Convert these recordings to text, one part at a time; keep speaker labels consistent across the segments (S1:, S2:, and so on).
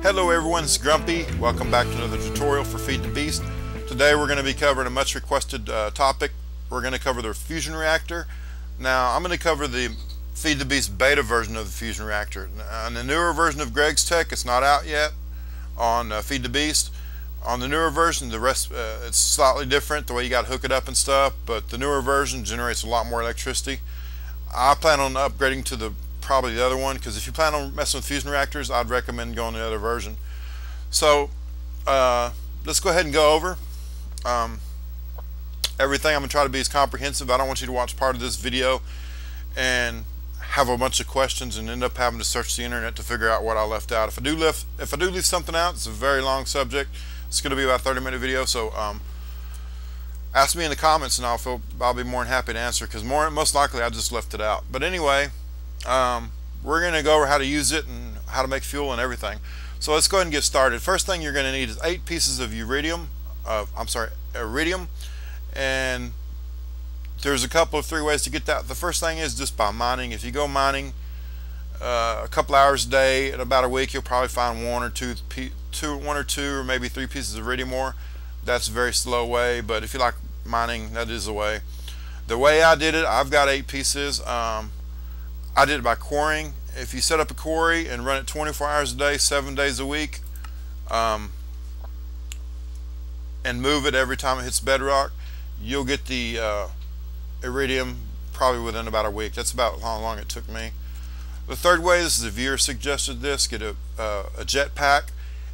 S1: Hello everyone, it's Grumpy. Welcome back to another tutorial for Feed the Beast. Today we're going to be covering a much requested topic. We're going to cover the fusion reactor. Now I'm going to cover the Feed the Beast beta version of the fusion reactor. On the newer version of Greg's Tech, it's not out yet on Feed the Beast. On the newer version, the rest it's slightly different, the way you got to hook it up and stuff, but the newer version generates a lot more electricity. I plan on upgrading to probably the other one, because if you plan on messing with fusion reactors, I'd recommend going to the other version. So let's go ahead and go over everything. I'm going to try to be as comprehensive. I don't want you to watch part of this video and have a bunch of questions and end up having to search the internet to figure out what I left out. If I do leave something out, it's a very long subject. It's going to be about a 30-minute video, so ask me in the comments and I'll be more than happy to answer, because most likely I just left it out. But anyway, we're going to go over how to use it and how to make fuel and everything. So let's go ahead and get started. First thing you're going to need is 8 pieces of iridium, and there's a couple of 3 ways to get that. The first thing is just by mining. If you go mining a couple hours a day, in about a week you'll probably find one or two or maybe 3 pieces of iridium ore. That's a very slow way, but if you like mining, that is the way. The way I did it, I've got 8 pieces. I did it by quarrying. If you set up a quarry and run it 24 hours a day, 7 days a week, and move it every time it hits bedrock, you'll get the iridium probably within about a week. That's about how long it took me. The third way, this is a viewer suggested this, get a jet pack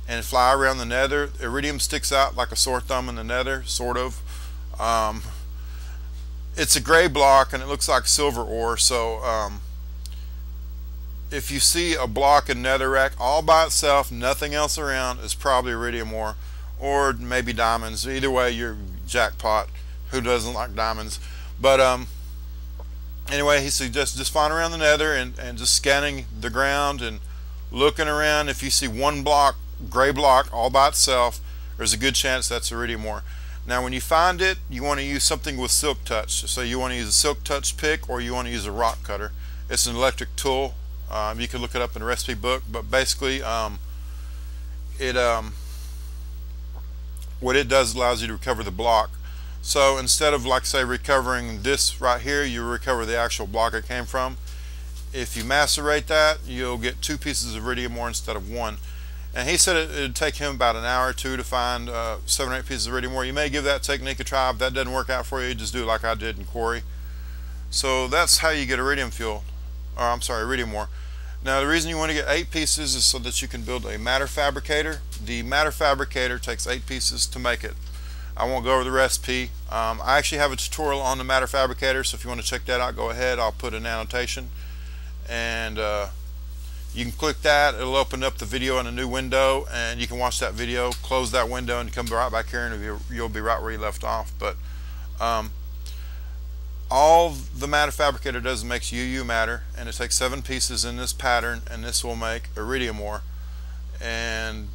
S1: and fly around the nether. Iridium sticks out like a sore thumb in the nether, sort of. It's a gray block and it looks like silver ore, so if you see a block in netherrack all by itself, nothing else around, is probably iridium ore, or maybe diamonds. Either way, you're jackpot. Who doesn't like diamonds? But anyway, he suggests just flying around the nether and just scanning the ground and looking around. If you see one block, gray block all by itself, there's a good chance that's iridium ore. Now when you find it, you want to use something with silk touch. So you want to use a silk touch pick, or you want to use a rock cutter. It's an electric tool. You can look it up in the recipe book, but basically what it does, allows you to recover the block. So instead of, like, say, recovering this right here, you recover the actual block it came from. If you macerate that, you'll get 2 pieces of iridium ore instead of 1. And he said it'd take him about an hour or 2 to find 7 or 8 pieces of iridium ore. You may give that technique a try. If that doesn't work out for you, just do it like I did in quarry. So that's how you get iridium fuel, or iridium ore. Now the reason you want to get 8 pieces is so that you can build a matter fabricator. The matter fabricator takes 8 pieces to make it. I won't go over the recipe. I actually have a tutorial on the matter fabricator, so if you want to check that out, go ahead. I'll put an annotation, and you can click that. It'll open up the video in a new window, and you can watch that video, close that window, and come right back here, and you'll be right where you left off. But all the matter fabricator does is makes UU matter, and it takes 7 pieces in this pattern, and this will make iridium ore. And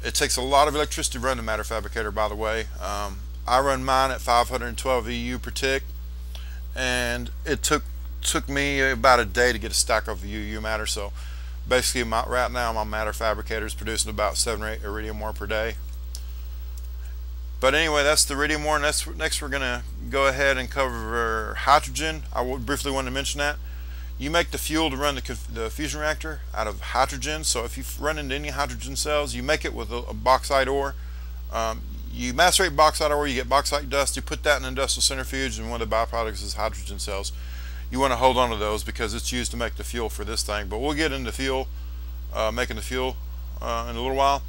S1: it takes a lot of electricity to run the matter fabricator, by the way. I run mine at 512 EU per tick, and it took me about a day to get a stack of UU matter. So basically right now my matter fabricator is producing about 7 or 8 iridium ore per day. But anyway, that's the iridium ore. Next we're going to go ahead and cover hydrogen. I briefly want to mention that. You make the fuel to run the fusion reactor out of hydrogen. So if you run into any hydrogen cells, you make it with a bauxite ore. You macerate bauxite ore, you get bauxite dust, you put that in an industrial centrifuge, and one of the byproducts is hydrogen cells. You want to hold on to those because it's used to make the fuel for this thing. But we'll get into fuel, making the fuel in a little while.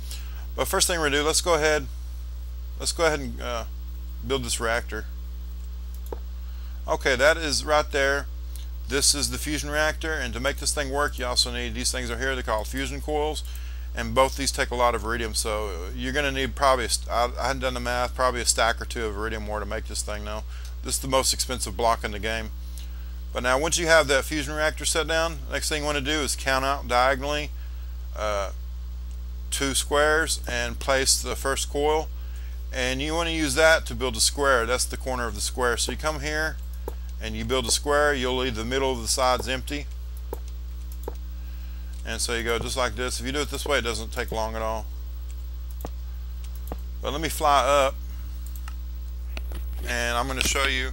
S1: But first thing we're going to do, let's go ahead and build this reactor. Okay, that is right there. This is the fusion reactor, and to make this thing work, you also need these things are here. They're called fusion coils, and both these take a lot of iridium. So you're going to need probably, I hadn't done the math, probably a stack or 2 of iridium ore to make this thing now. This is the most expensive block in the game. But now once you have that fusion reactor set down, the next thing you want to do is count out diagonally 2 squares and place the first coil. And you want to use that to build a square. That's the corner of the square. So you come here and you build a square. You'll leave the middle of the sides empty. And so you go just like this. If you do it this way, it doesn't take long at all. But let me fly up, and I'm going to show you.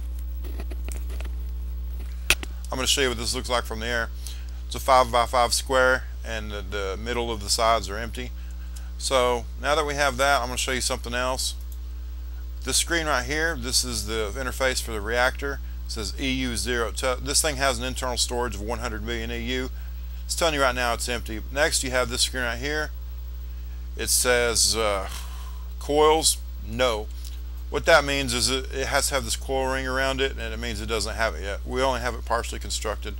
S1: I'm going to show you what this looks like from the air. It's a 5x5 square, and the middle of the sides are empty. So now that we have that, I'm going to show you something else. This screen right here, this is the interface for the reactor. It says EU0. This thing has an internal storage of 100 million EU. It's telling you right now it's empty. Next, you have this screen right here. It says coils, no. What that means is it has to have this coil ring around it, and it means it doesn't have it yet. We only have it partially constructed.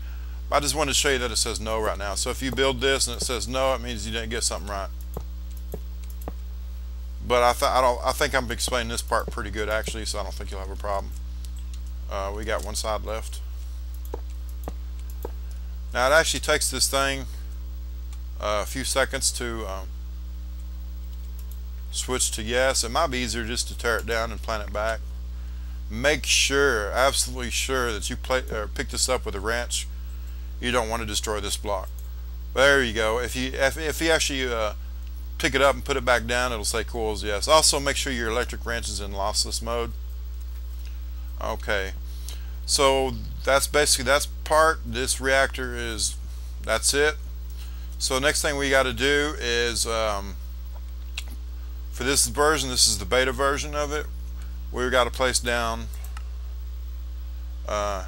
S1: But I just wanted to show you that it says no right now. So if you build this and it says no, it means you didn't get something right. But I think I'm explaining this part pretty good actually, so I don't think you'll have a problem. We got one side left. Now it actually takes this thing a few seconds to switch to yes. It might be easier just to tear it down and plant it back. Make sure, absolutely sure, that you pick this up with a wrench. You don't want to destroy this block. There you go. If you actually pick it up and put it back down, it'll say coils yes. Also make sure your electric wrench is in lossless mode. Okay, so that's basically that part. This reactor is, that's it. So next thing we got to do is for this version, this is the beta version of it, we've got to place down high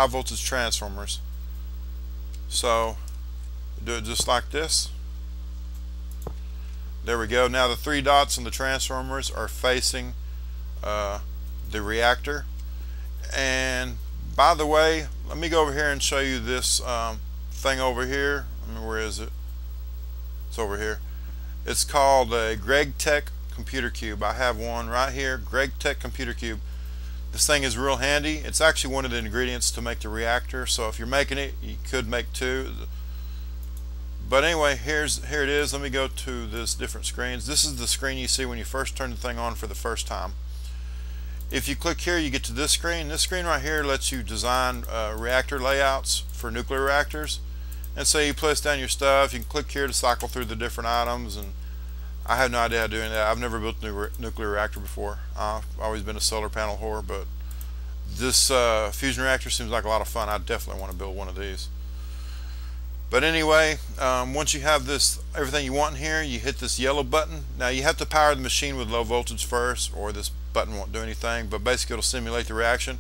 S1: voltage transformers. So do it just like this. There we go. Now the 3 dots on the transformers are facing the reactor. And by the way, let me go over here and show you this thing over here. I mean, where is it? It's over here. It's called a GregTech computer cube. I have one right here, GregTech computer cube. This thing is real handy. It's actually one of the ingredients to make the reactor, so if you're making it, you could make 2. But anyway, here it is. Let me go to this different screens. This is the screen you see when you first turn the thing on for the first time. If you click here, you get to this screen. This screen right here lets you design reactor layouts for nuclear reactors. And so you place down your stuff. You can click here to cycle through the different items. And I have no idea how to do that. I've never built a nuclear reactor before. I've always been a solar panel whore, but this fusion reactor seems like a lot of fun. I definitely want to build one of these. But anyway, once you have this, everything you want in here, you hit this yellow button. Now you have to power the machine with low voltage first, or this button won't do anything, but basically it'll simulate the reaction.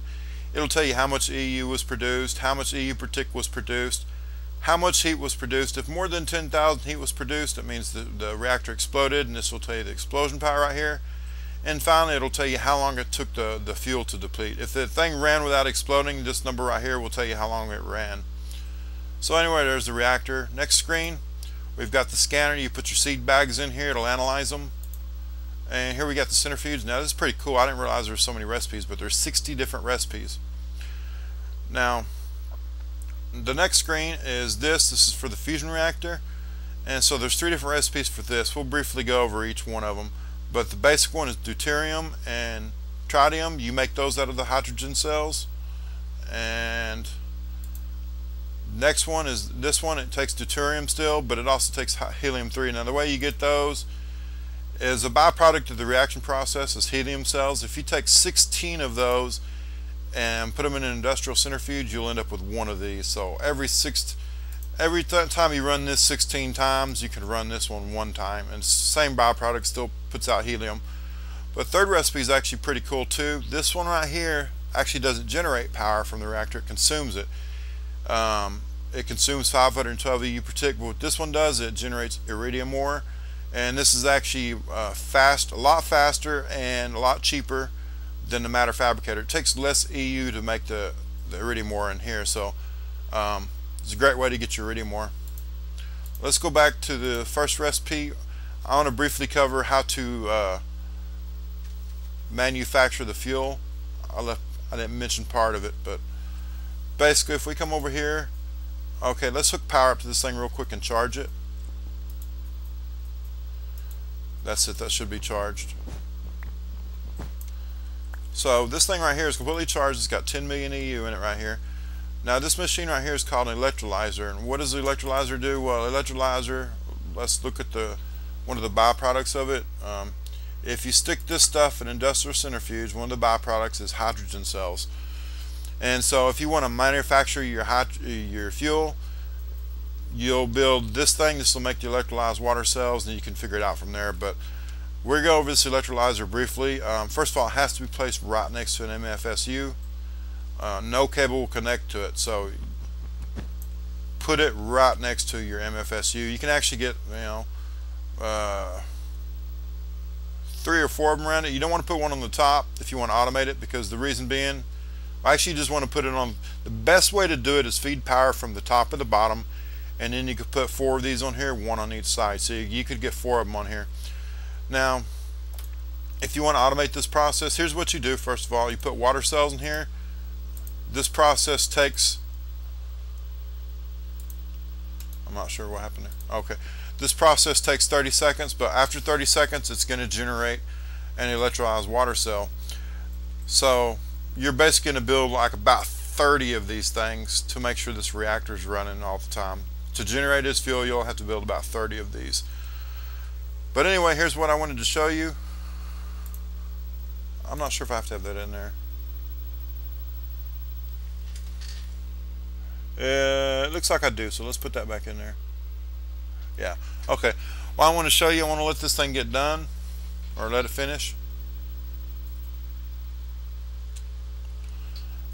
S1: It'll tell you how much EU was produced, how much EU per tick was produced, how much heat was produced. If more than 10,000 heat was produced, it means the reactor exploded, and this will tell you the explosion power right here. And finally, it'll tell you how long it took the fuel to deplete. If the thing ran without exploding, this number right here will tell you how long it ran. So anyway, there's the reactor. Next screen, we've got the scanner. You put your seed bags in here, it'll analyze them. And here we got the centrifuge. Now this is pretty cool. I didn't realize there were so many recipes, but there's 60 different recipes. Now the next screen is this is for the fusion reactor, and so there's 3 different recipes for this. We'll briefly go over each one of them, but the basic one is deuterium and tritium. You make those out of the hydrogen cells. And next one is this one. It takes deuterium still, but it also takes helium-3. Now the way you get those is a byproduct of the reaction process is helium cells. If you take 16 of those and put them in an industrial centrifuge, you'll end up with one of these. So every time you run this 16 times, you can run this one time, and same byproduct, still puts out helium. But third recipe is actually pretty cool too. This one right here actually doesn't generate power from the reactor, it consumes it. It consumes 512 EU per tick, but what this one does, it generates iridium ore, and this is actually a lot faster and a lot cheaper than the matter fabricator. It takes less EU to make the iridium ore in here, so it's a great way to get your iridium ore. Let's go back to the first recipe. I want to briefly cover how to manufacture the fuel. I didn't mention part of it, but basically if we come over here, okay, let's hook power up to this thing real quick and charge it. That's it, that should be charged. So this thing right here is completely charged. It's got 10 million EU in it right here. Now this machine right here is called an electrolyzer, and what does the electrolyzer do? Well, electrolyzer, let's look at one of the byproducts of it. If you stick this stuff in an industrial centrifuge, one of the byproducts is hydrogen cells. And so if you want to manufacture your fuel, you'll build this thing. This will make the electrolyzed water cells, and you can figure it out from there. But we'll go over this electrolyzer briefly. First of all, it has to be placed right next to an MFSU. No cable will connect to it, so put it right next to your MFSU. You can actually get 3 or 4 of them around it. You don't want to put one on the top if you want to automate it, because the reason being, actually you just want to put it on. The best way to do it is feed power from the top to the bottom, and then you could put 4 of these on here, 1 on each side, so you could get 4 of them on here. Now if you want to automate this process, here's what you do. First of all, you put water cells in here. This process takes, I'm not sure what happened there. Okay, this process takes 30 seconds, but after 30 seconds it's going to generate an electrolyzed water cell. So you're basically going to build like about 30 of these things to make sure this reactor is running all the time. To generate this fuel, you'll have to build about 30 of these. But anyway, here's what I wanted to show you. I'm not sure if I have to have that in there. It looks like I do, so let's put that back in there. Yeah, okay. Well, I want to show you, I want to let this thing get done, or let it finish.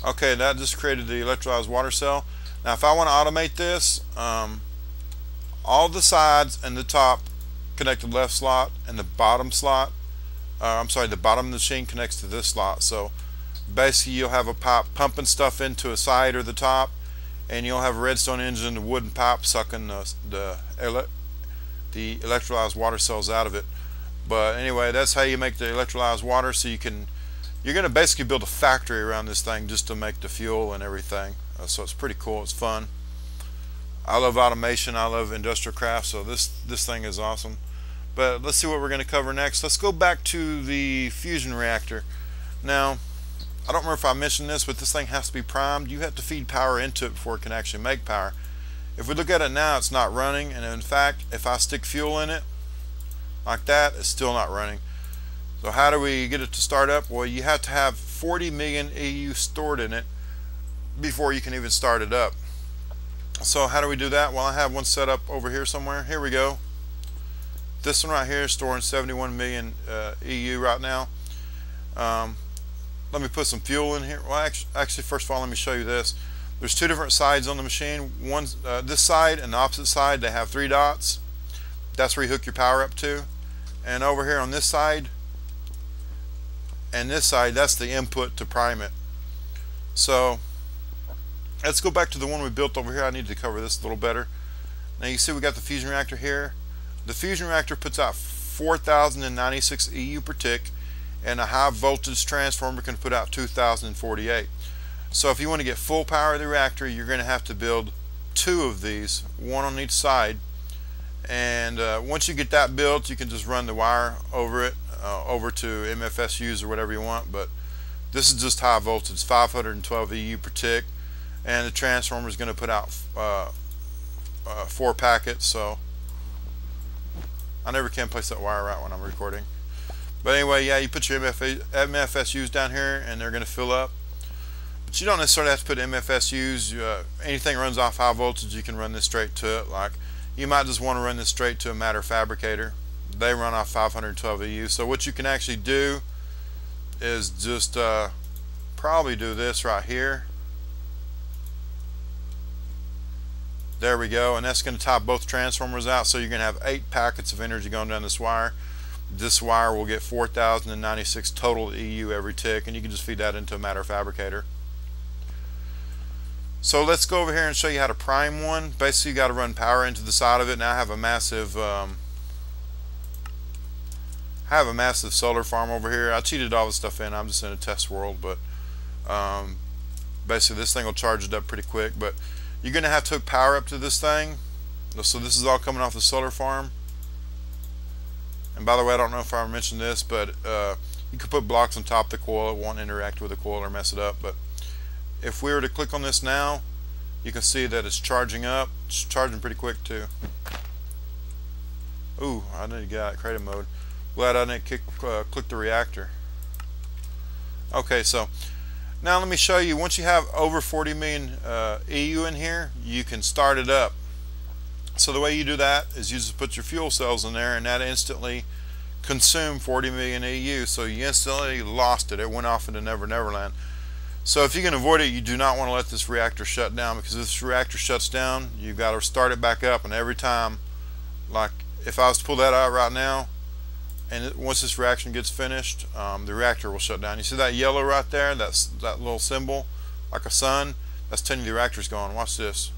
S1: Okay, that just created the electrolyzed water cell. Now if I want to automate this, all the sides and the top connect to the left slot, and the bottom slot, I'm sorry, the bottom of the machine connects to this slot. So basically you'll have a pipe pumping stuff into a side or the top, and you'll have a redstone engine, the wooden pipe sucking the electrolyzed water cells out of it. But anyway, that's how you make the electrolyzed water. So you're going to basically build a factory around this thing just to make the fuel and everything. So it's pretty cool. It's fun. I love automation. I love IndustrialCraft. So this thing is awesome. But let's see what we're going to cover next. Let's go back to the fusion reactor. Now, I don't remember if I mentioned this, but this thing has to be primed. You have to feed power into it before it can actually make power. If we look at it now, it's not running, and in fact, if I stick fuel in it like that, it's still not running. So how do we get it to start up? Well, you have to have 40 million EU stored in it before you can even start it up. So how do we do that? Well, I have one set up over here somewhere. Here we go. This one right here is storing 71 million EU right now. Let me put some fuel in here. Well, actually, first of all, let me show you this. There's 2 different sides on the machine. One's this side and the opposite side. They have 3 dots. That's where you hook your power up to. And over here on this side and this side, that's the input to prime it. So let's go back to the one we built over here. I need to cover this a little better. Now you see we got the fusion reactor here. The fusion reactor puts out 4,096 EU per tick, and a high voltage transformer can put out 2,048. So if you want to get full power of the reactor, you're going to have to build 2 of these, 1 on each side. And once you get that built, you can just run the wire over it, over to MFSUs or whatever you want. But this is just high voltage, 512 EU per tick, and the transformer is going to put out 4 packets. So I never can place that wire right when I'm recording. But anyway, yeah, you put your MFSUs down here, and they're going to fill up. But you don't necessarily have to put MFSUs. Anything runs off high voltage, you can run this straight to it. Like, you might just want to run this straight to a matter fabricator. They run off 512 EU. So what you can actually do is just probably do this right here. There we go, and that's going to top both transformers out. So you're going to have 8 packets of energy going down this wire. This wire will get 4,096 total EU every tick, and you can just feed that into a matter fabricator. So let's go over here and show you how to prime one. Basically, you got to run power into the side of it. Now I have a massive solar farm over here. I cheated all this stuff in. I'm just in a test world, but basically this thing will charge it up pretty quick. But you're going to have to hook power up to this thing. So this is all coming off the solar farm. And by the way, I don't know if I mentioned this, but you could put blocks on top of the coil. It won't interact with the coil or mess it up. But if we were to click on this now, You can see that it's charging up. It's charging pretty quick too. Ooh, I need to get out of creative mode. Glad I didn't click the reactor. Okay, so now let me show you, once you have over 40 million EU in here, you can start it up. So the way you do that is you just put your fuel cells in there, and that instantly consumed 40 million EU. So you instantly lost it. It went off into Never Never Land. So if you can avoid it, you do not want to let this reactor shut down, because if this reactor shuts down, you've got to start it back up. And every time, like if I was to pull that out right now, and once this reaction gets finished, the reactor will shut down. You see that yellow right there? That's that little symbol, like a sun. That's telling you the reactor's going. Watch this.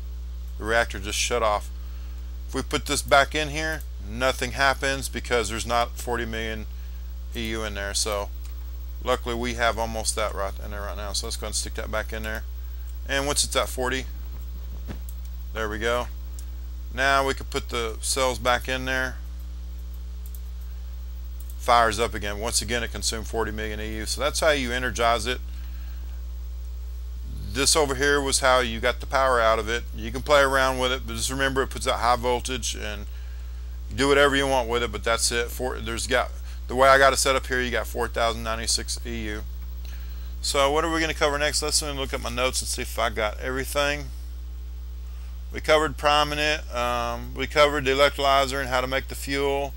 S1: The reactor just shut off. If we put this back in here, nothing happens because there's not 40 million EU in there. So luckily we have almost that right in there right now. So let's go and stick that back in there. And once it's at 40, there we go. Now we can put the cells back in there. Fires up again. Once again, it consumed 40 million EU. So that's how you energize it. This over here was how you got the power out of it. You can play around with it, but just remember it puts out high voltage, and you do whatever you want with it, but that's it. The way I got it set up here, you got 4096 EU. So what are we going to cover next? Let's look at my notes and see if I got everything. We covered priming it. We covered the electrolyzer and how to make the fuel,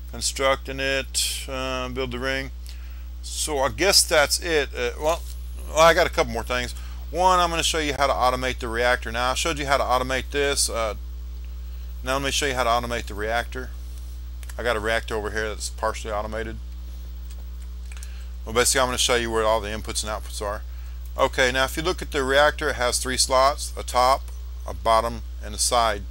S1: constructing it, build the ring. So I guess that's it. Well, I got a couple more things. One, I'm going to show you how to automate the reactor. Now I showed you how to automate this. Now let me show you how to automate the reactor. I got a reactor over here that's partially automated. Well, basically I'm going to show you where all the inputs and outputs are. Okay, now if you look at the reactor, it has 3 slots, a top, a bottom, and a side.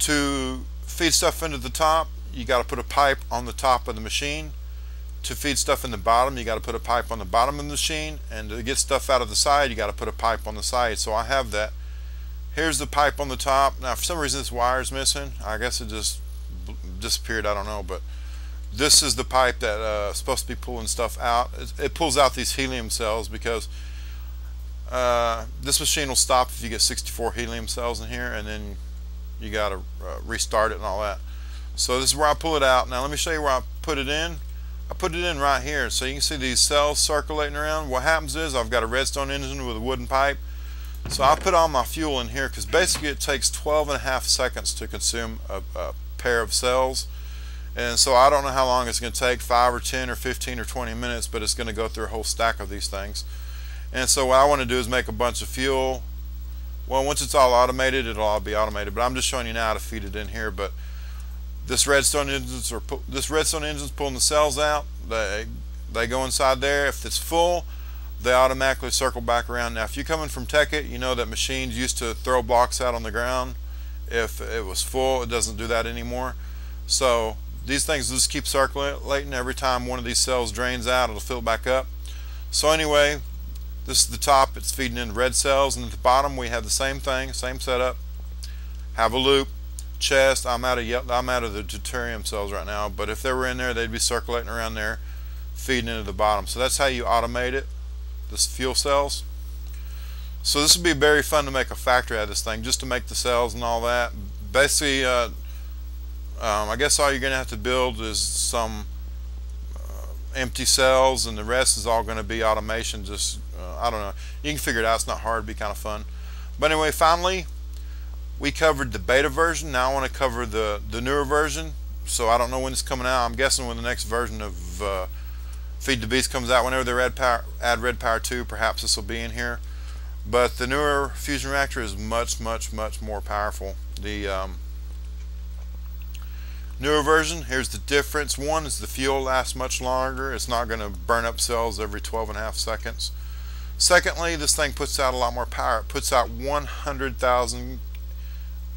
S1: To feed stuff into the top, you got to put a pipe on the top of the machine. To feed stuff in the bottom, you got to put a pipe on the bottom of the machine, and to get stuff out of the side, you got to put a pipe on the side. So I have that. Here's the pipe on the top. Now for some reason this wire is missing. I guess it just disappeared, I don't know, but this is the pipe that is supposed to be pulling stuff out. It pulls out these helium cells, because this machine will stop if you get 64 helium cells in here, and then you got to restart it and all that. So this is where I pull it out. Now let me show you where I put it in. I put it in right here, so you can see these cells circulating around. What happens is I've got a redstone engine with a wooden pipe. So I put all my fuel in here, because basically it takes 12.5 seconds to consume a pair of cells. And so I don't know how long it's going to take, 5 or 10 or 15 or 20 minutes, but it's going to go through a whole stack of these things. And so what I want to do is make a bunch of fuel. Well, once it's all automated, it'll all be automated, but I'm just showing you now how to feed it in here. But this redstone engine's pulling the cells out. They go inside there. If it's full, they automatically circle back around. Now if you're coming from Tech-It, you know that machines used to throw blocks out on the ground. If it was full, it doesn't do that anymore. So these things just keep circulating. Every time one of these cells drains out, it'll fill back up. So anyway, this is the top. It's feeding in red cells, and at the bottom we have the same thing, same setup. Have a loop. Chest. I'm out of the deuterium cells right now, but if they were in there, they'd be circulating around there, feeding into the bottom. So that's how you automate it, this fuel cells. So this would be very fun to make a factory out of this thing, just to make the cells and all that. Basically, I guess all you're going to have to build is some empty cells, and the rest is all going to be automation. Just I don't know. You can figure it out. It's not hard. It'd be kind of fun. But anyway, finally, we covered the beta version. Now I want to cover the newer version. So I don't know when it's coming out. I'm guessing when the next version of Feed the Beast comes out, whenever they add Red Power 2, perhaps this will be in here. But the newer fusion reactor is much more powerful. The newer version, here's the difference. One is the fuel lasts much longer. It's not going to burn up cells every 12.5 seconds. Secondly, this thing puts out a lot more power. It puts out 100,000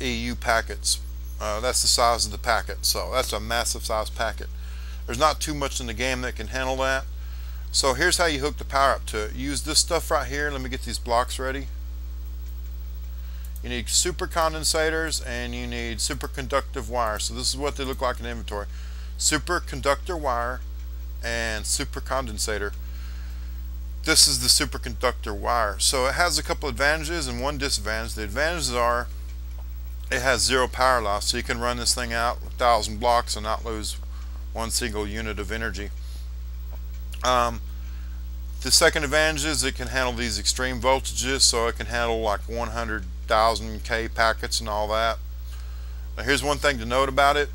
S1: EU packets. That's the size of the packet, so that's a massive size packet. There's not too much in the game that can handle that. So here's how you hook the power up to it. Use this stuff right here. Let me get these blocks ready. You need super condensators, and you need superconductive wire. So this is what they look like in this is the superconductor wire. So it has a couple advantages and one disadvantage. The advantages are it has zero power loss, so you can run this thing out 1,000 blocks and not lose one single unit of energy. The second advantage is it can handle these extreme voltages, so it can handle like 100,000 K packets and all that. Now here's one thing to note about it.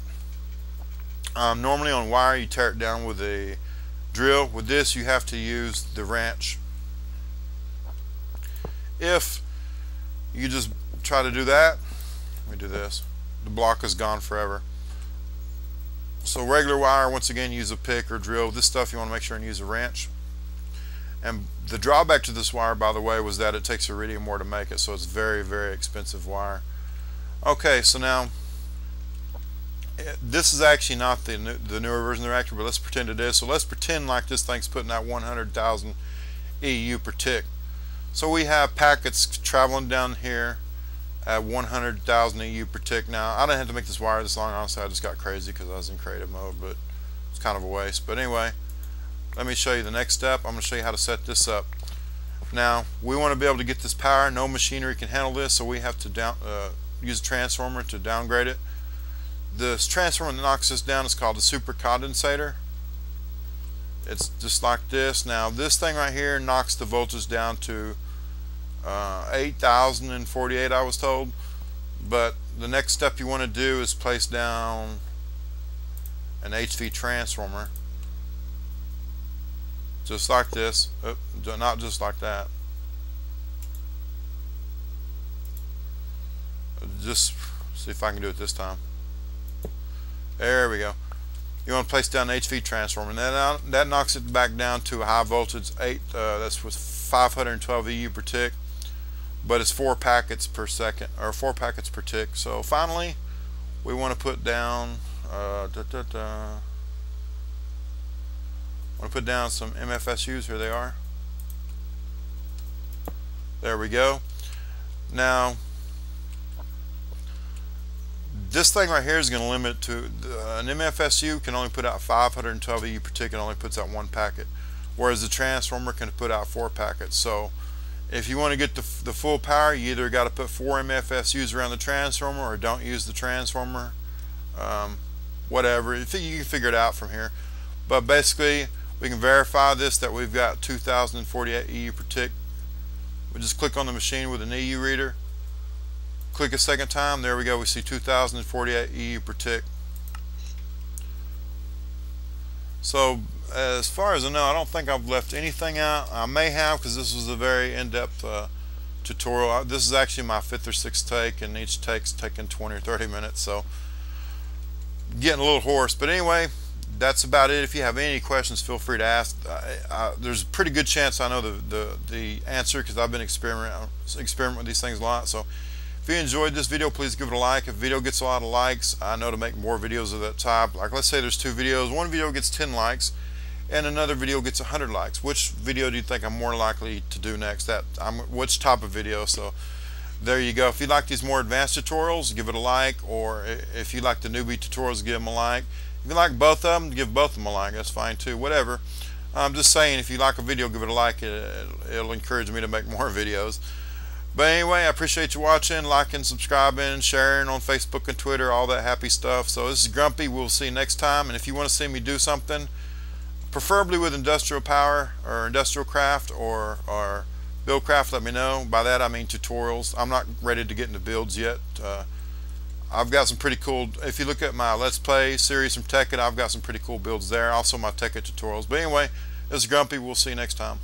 S1: Normally on wire you tear it down with a drill. With this you have to use the wrench. If you just try to do that, let me do this, the block is gone forever. So regular wire, once again, use a pick or drill. This stuff you want to make sure and use a wrench. And the drawback to this wire, by the way, was that it takes iridium ore to make it, so it's very, very expensive wire. Okay, so now this is actually not the newer version of the Reactor, but let's pretend it is. So let's pretend like this thing's putting out 100,000 EU per tick. So we have packets traveling down here at 100,000 EU per tick. Now I didn't have to make this wire this long, honestly. I just got crazy because I was in creative mode, but it's kind of a waste. But anyway, let me show you the next step. I'm going to show you how to set this up. Now we want to be able to get this power. No machinery can handle this, so we have to use a transformer to downgrade it. This transformer that knocks this down is called a supercondensator. It's just like this. Now this thing right here knocks the voltage down to 8,048, I was told. But the next step you want to do is place down an HV transformer, just like this. Not just like that. Just see if I can do it this time. There we go. You want to place down an HV transformer, and that knocks it back down to a high voltage 8. That's with 512 EU per tick, but it's 4 packets per second, or 4 packets per tick. So finally, we want to put down want to put down some MFSUs. Here they are. There we go. Now this thing right here is going to limit to an MFSU can only put out 512 EU per tick and only puts out 1 packet, whereas the transformer can put out 4 packets. So if you want to get the full power, you either got to put 4 MFSUs around the transformer or don't use the transformer. Whatever, you can figure it out from here. But basically we can verify this, that we've got 2,048 EU per tick. We just click on the machine with an EU reader. Click a second time, there we go, we see 2,048 EU per tick. So as far as I know, I don't think I've left anything out. I may have, because this was a very in-depth tutorial. This is actually my 5th or 6th take, and each take's taking 20 or 30 minutes, so getting a little hoarse. But anyway, that's about it. If you have any questions, feel free to ask. There's a pretty good chance I know the answer, because I've been experimenting with these things a lot. So if you enjoyed this video, please give it a like. If a video gets a lot of likes, I know to make more videos of that type. Like, let's say there's 2 videos. One video gets 10 likes and another video gets 100 likes. Which video do you think I'm more likely to do next? Which type of video? So there you go. If you like these more advanced tutorials, give it a like. Or if you like the newbie tutorials, give them a like. If you like both of them, give both of them a like. That's fine too. Whatever. I'm just saying, if you like a video, give it a like. It'll encourage me to make more videos. But anyway, I appreciate you watching, liking, subscribing, sharing on Facebook and Twitter, all that happy stuff. So this is Grumpy. We'll see you next time. And if you want to see me do something, preferably with industrial power or IndustrialCraft or BuildCraft, let me know. By that I mean tutorials. I'm not ready to get into builds yet. I've got some pretty cool, if you look at my Let's Play series from Tekkit, I've got some pretty cool builds there. Also my Tekkit tutorials. But anyway, this is Grumpy. We'll see you next time.